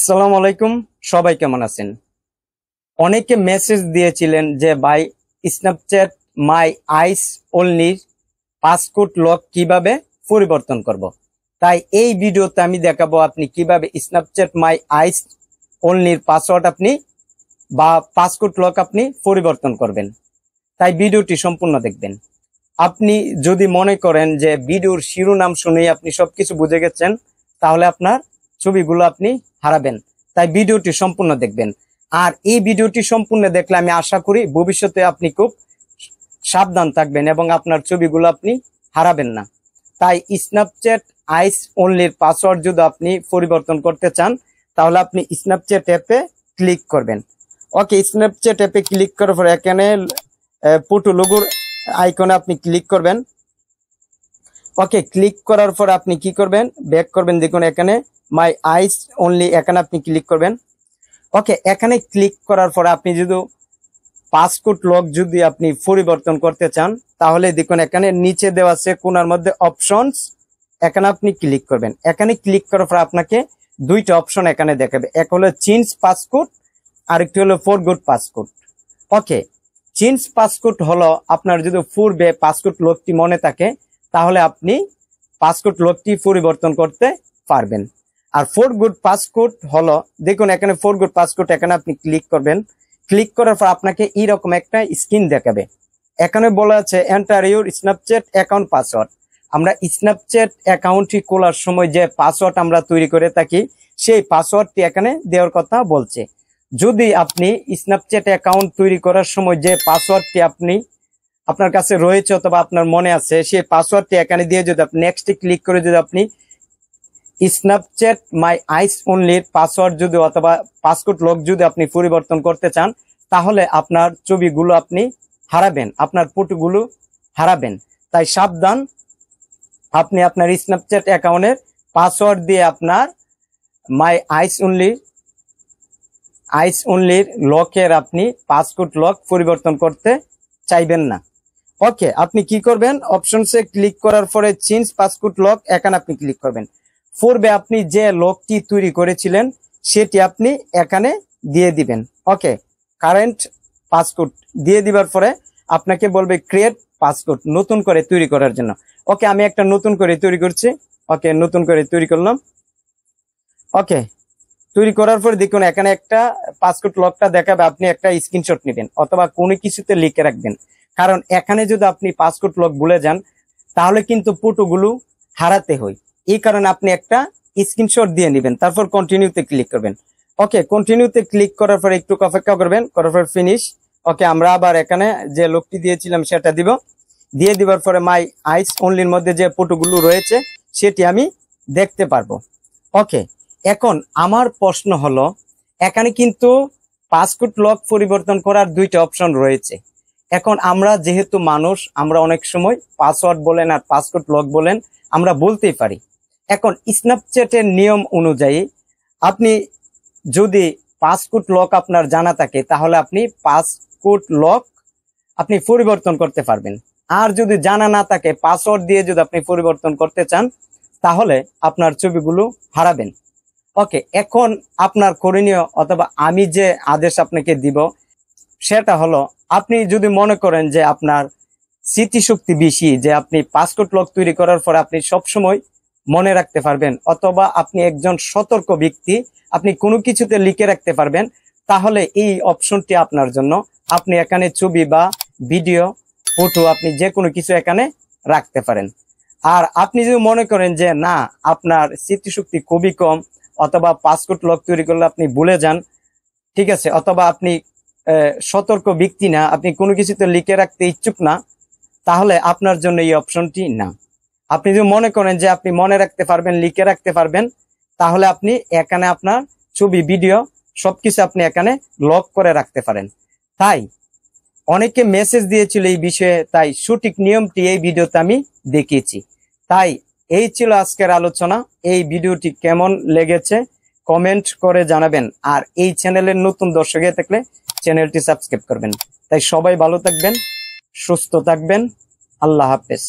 আসসালামু আলাইকুম। সবাই কেমন আছেন? অনেকে মেসেজ দিয়েছিলেন যে ভাই, স্ন্যাপচ্যাট মাই আইস অনলি পাসওয়ার্ড লক কিভাবে পরিবর্তন করব। তাই এই ভিডিওতে আমি দেখাবো আপনি কিভাবে স্ন্যাপচ্যাট মাই আইস অনলির পাসওয়ার্ড আপনি বা পাসওয়ার্ড লক আপনি পরিবর্তন করবেন। তাই ভিডিওটি সম্পূর্ণ দেখবেন। আপনি যদি মনে করেন যে ভিডিওর শিরোনাম শুনেই আপনি সবকিছু বুঝে গেছেন, তাহলে আপনার ছবিগুলো আপনি হারাবেন। তাই ভিডিওটি সম্পূর্ণ দেখবেন। আর এই ভিডিওটি সম্পূর্ণ দেখলে আমি আশা করি ভবিষ্যতে আপনি খুব সাবধান থাকবেন এবং আপনার ছবিগুলো আপনি হারাবেন না। তাই স্ন্যাপচ্যাট আইস অনলির পাসওয়ার্ড যদি আপনি পরিবর্তন করতে চান, তাহলে আপনি স্ন্যাপচ্যাট অ্যাপে ক্লিক করবেন। ওকে, স্ন্যাপচ্যাট অ্যাপে ক্লিক করার পর এখানে ফটো লোগোর আইকনে আপনি ক্লিক করবেন। ওকে, ক্লিক করার পর আপনি কি করবেন, ব্যাক করবেন। দেখুন এখানে মাই আইস অনলি, এখানে আপনি ক্লিক করবেন। ওকে, এখানে ক্লিক করার পর আপনি যদি পাসওয়ার্ড লক যদি আপনি পরিবর্তন করতে চান, তাহলে দেখুন এখানে নিচে দেওয়া আছে কোণার মধ্যে অপশনস, এখানে আপনি ক্লিক করবেন। এখানে ক্লিক করার পর আপনাকে দুইটা অপশন এখানে দেখাবে, এক হলো চেঞ্জ পাসওয়ার্ড, আরেকটি হলো ফরগট পাসওয়ার্ড। ওকে, চেঞ্জ পাসওয়ার্ড হলো আপনার যদি পূর্বে পাসওয়ার্ড লকটি মনে থাকে, তাহলে আপনি পাসওয়ার্ড লকটি পরিবর্তন করতে পারবেন। আর ফরগট পাসওয়ার্ড হলো, দেখুন এখানে ফরগট পাসওয়ার্ড, এখানে আপনি ক্লিক করবেন। ক্লিক করার পর আপনাকে এইরকম একটা স্ক্রিন দেখাবে। এখানে বলা আছে enter your Snapchat account password. আমরা স্ন্যাপচ্যাট অ্যাকাউন্টটি খোলার সময় যে পাসওয়ার্ড আমরা তৈরি করে থাকি, সেই পাসওয়ার্ডটি এখানে দেওয়ার কথা বলছে। যদি আপনি স্ন্যাপচ্যাট অ্যাকাউন্ট তৈরি করার সময় যে পাসওয়ার্ডটি আপনার কাছে রয়েছে অথবা আপনার মনে আছে, সেই পাসওয়ার্ডটি এখানে দিয়ে যদি আপনি নেক্সটে ক্লিক করে যদি আপনি স্ন্যাপচ্যাট মাই আইস অনলির পাসওয়ার্ড যদি অথবা পাসওয়ার্ড লক যদি আপনি পরিবর্তন করতে চান, তাহলে আপনার ছবিগুলো আপনি হারাবেন, আপনার ফটোগুলো হারাবেন। তাই সাবধান, আপনি আপনার স্ন্যাপচ্যাট অ্যাকাউন্টের পাসওয়ার্ড দিয়ে আপনার মাই আইস অনলির লকের আপনি পাসওয়ার্ড লক পরিবর্তন করতে চাইবেন না। ওকে, আপনি কি করবেন, অপশনসে ক্লিক করার পরে চেঞ্জ পাসওয়ার্ড লক, এখানে আপনি ক্লিক করবেন। পূর্বে আপনি যে লকটি তৈরি করেছিলেন সেটি আপনি এখানে দিয়ে দিবেন। ওকে, কারেন্ট পাসওয়ার্ড দিয়ে দিবার পরে আপনাকে বলবে ক্রিয়েট পাসওয়ার্ড, নতুন করে তৈরি করার জন্য। ওকে, আমি একটা নতুন করে তৈরি করছি। ওকে, নতুন করে তৈরি করলাম। ওকে, তৈরি করার পরে দেখুন এখানে একটা পাসওয়ার্ড লকটা দেখাবে, আপনি একটা স্ক্রিনশট নেবেন অথবা কোনো কিছুতে লিখে রাখবেন। কারণ এখানে যদি আপনি পাসওয়ার্ড লক ভুলে যান, তাহলে কিন্তু ফটোগুলো হারাতে হয়। এই কারণে আপনি একটা স্ক্রিনশট দিয়ে নেবেন, তারপর কন্টিনিউতে ক্লিক করবেন। ওকে, কন্টিনিউতে ক্লিক করার পর একটু অপেক্ষা করবেন, করার পর ফিনিশ। ওকে, আমরা আবার এখানে যে লকটি দিয়েছিলাম সেটা দিব। দিয়ে দিবার পরে মাই আইস অনলির মধ্যে যে ফটোগুলো রয়েছে সেটি আমি দেখতে পারবো। ওকে, এখন আমার প্রশ্ন হলো, এখানে কিন্তু পাসওয়ার্ড লক পরিবর্তন করার দুইটা অপশন রয়েছে। এখন আমরা যেহেতু মানুষ, আমরা অনেক সময় পাসওয়ার্ড বলেন আর পাসওয়ার্ড লক বলেন আমরা বলতেই পারি। এখন স্ন্যাপচ্যাটের নিয়ম অনুযায়ী আপনি যদি পাসওয়ার্ড লক আপনার জানা থাকে, তাহলে আপনি পাসওয়ার্ড লক আপনি পরিবর্তন করতে পারবেন। আর যদি জানা না থাকে, পাসওয়ার্ড দিয়ে যদি আপনি পরিবর্তন করতে চান, তাহলে আপনার ছবিগুলো হারাবেন। ওকে, এখন আপনার করণীয় অথবা আমি যে আদেশ আপনাকে দিব সেটা হলো, আপনি যদি মনে করেন যে আপনার স্মৃতিশক্তি বেশি, যে আপনি পাসওয়ার্ড লক তৈরি করার পর আপনি সবসময় মনে রাখতে পারবেন, অথবা আপনি একজন সতর্ক ব্যক্তি, আপনি কোনো কিছুতে লিখে রাখতে পারবেন, তাহলে এই অপশনটি আপনার জন্য। আপনি এখানে ছবি বা ভিডিও, ফটো, আপনি যে কোনো কিছু এখানে রাখতে পারেন। আর আপনি যদি মনে করেন যে না, আপনার স্মৃতিশক্তি খুবই কম, অথবা পাসওয়ার্ড লক তৈরি করলে আপনি ভুলে যান, ঠিক আছে, অথবা আপনি সতর্ক ব্যক্তি না, আপনি কোনো কিছুতে লিখে রাখতে ইচ্ছুক না, তাহলে আপনার জন্য এই অপশনটি না। আপনি যদি মনে করেন যে আপনি মনে রাখতে পারবেন, লিখে রাখতে পারবেন, তাহলে আপনি এখানে আপনার ছবি, ভিডিও সবকিছু আপনি এখানে লক করে রাখতে পারেন। তাই অনেকে মেসেজ দিয়েছিল এই বিষয়ে, তাই সঠিক নিয়মটি এই ভিডিওতে আমি দেখিয়েছি। তাই এই ছিল আজকের আলোচনা। এই ভিডিওটি কেমন লেগেছে কমেন্ট করে জানাবেন। আর এই চ্যানেলের নতুন দর্শক হয়ে থাকলে চ্যানেলটি সাবস্ক্রাইব করবেন। তাই সবাই ভালো থাকবেন, সুস্থ থাকবেন। আল্লাহ হাফেজ।